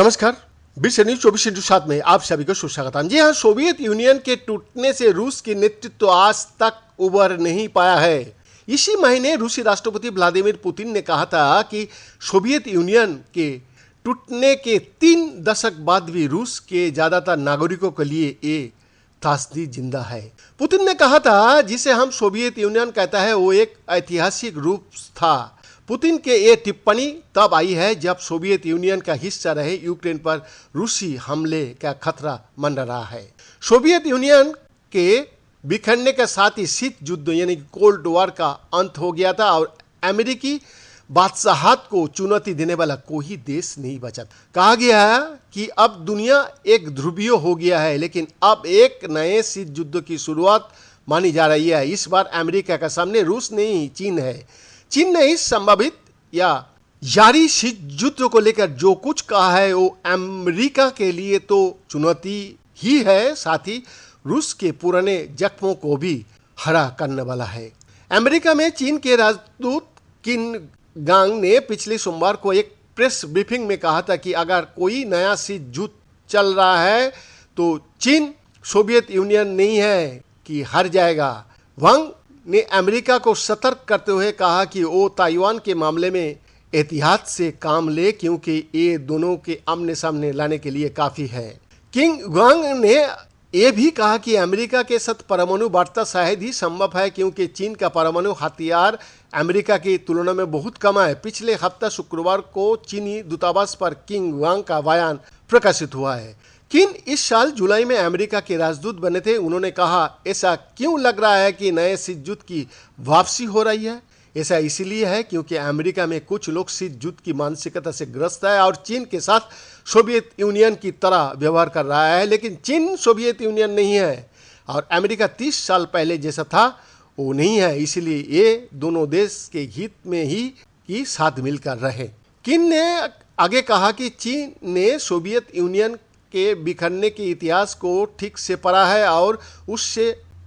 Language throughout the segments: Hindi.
नमस्कार, विश्व न्यूज 24/7 में आप सभी को सुस्वागत। जी हाँ, सोवियत यूनियन के टूटने से रूस की नेतृत्व आज तक उबर नहीं पाया है। इसी महीने रूसी राष्ट्रपति व्लादिमीर पुतिन ने कहा था कि सोवियत यूनियन के टूटने के 3 दशक बाद भी रूस के ज्यादातर नागरिकों के लिए ये त्रासदी जिंदा है। पुतिन ने कहा था, जिसे हम सोवियत यूनियन कहता है वो एक ऐतिहासिक रूप था। पुतिन के ये टिप्पणी तब आई है जब सोवियत यूनियन का हिस्सा रहे यूक्रेन पर रूसी हमले का खतरा मंडरा रहा है। सोवियत यूनियन के बिखरने के साथ ही शीत युद्ध यानी कोल्ड वॉर का अंत हो गया था और अमेरिकी बादशाहत को चुनौती देने वाला कोई देश नहीं बचा। कहा गया है कि अब दुनिया एक ध्रुवीय हो गया है, लेकिन अब एक नए शीत युद्ध की शुरुआत मानी जा रही है। इस बार अमेरिका के सामने रूस नहीं चीन है। चीन ने इस संभावित या जारी शीत युद्ध को लेकर जो कुछ कहा है वो अमेरिका के लिए तो चुनौती ही है, साथ ही रूस के पुराने जख्मों को भी हरा करने वाला है। अमेरिका में चीन के राजदूत किन गांग ने पिछले सोमवार को एक प्रेस ब्रीफिंग में कहा था कि अगर कोई नया शीत युद्ध चल रहा है तो चीन सोवियत यूनियन नहीं है कि हार जाएगा। वांग ने अमेरिका को सतर्क करते हुए कहा कि वो ताइवान के मामले में एहतियात से काम ले, क्योंकि ये दोनों के आमने सामने लाने के लिए काफी है। किंग वांग ने यह भी कहा कि अमेरिका के साथ परमाणु वार्ता शायद ही संभव है, क्योंकि चीन का परमाणु हथियार अमेरिका की तुलना में बहुत कम है। पिछले हफ्ता शुक्रवार को चीनी दूतावास पर किंग वांग का बयान प्रकाशित हुआ है। किन इस साल जुलाई में अमेरिका के राजदूत बने थे। उन्होंने कहा, ऐसा क्यों लग रहा है कि नए शीत युद्ध की वापसी हो रही है? ऐसा इसीलिए है क्योंकि अमेरिका में कुछ लोग शीत युद्ध की मानसिकता से ग्रस्त है और चीन के साथ सोवियत यूनियन की तरह व्यवहार कर रहा है। लेकिन चीन सोवियत यूनियन नहीं है और अमेरिका 30 साल पहले जैसा था वो नहीं है, इसीलिए ये दोनों देश के हित में ही कि साथ मिलकर रहे। किन ने आगे कहा कि चीन ने सोवियत यूनियन के बिखरने के इतिहास को ठीक से पढ़ा है और उससे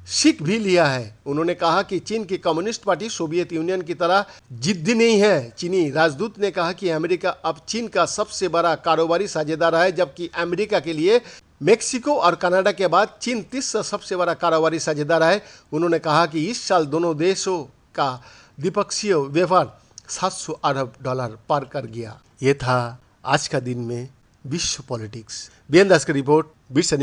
सीख भी लिया है। उन्होंने कहा कि चीन की कम्युनिस्ट पार्टी सोवियत यूनियन की तरह जिद्दी नहीं है। चीनी राजदूत ने कहा कि अमेरिका अब चीन का सबसे बड़ा कारोबारी साझेदार है, जबकि अमेरिका के लिए मेक्सिको और कनाडा के बाद चीन तीसरा सबसे बड़ा कारोबारी साझेदार है। उन्होंने कहा कि इस साल दोनों देशों का द्विपक्षीय व्यापार $700 अरब पार कर गया। ये था आज का दिन में विश्व पॉलिटिक्स। बीएन दास की रिपोर्ट।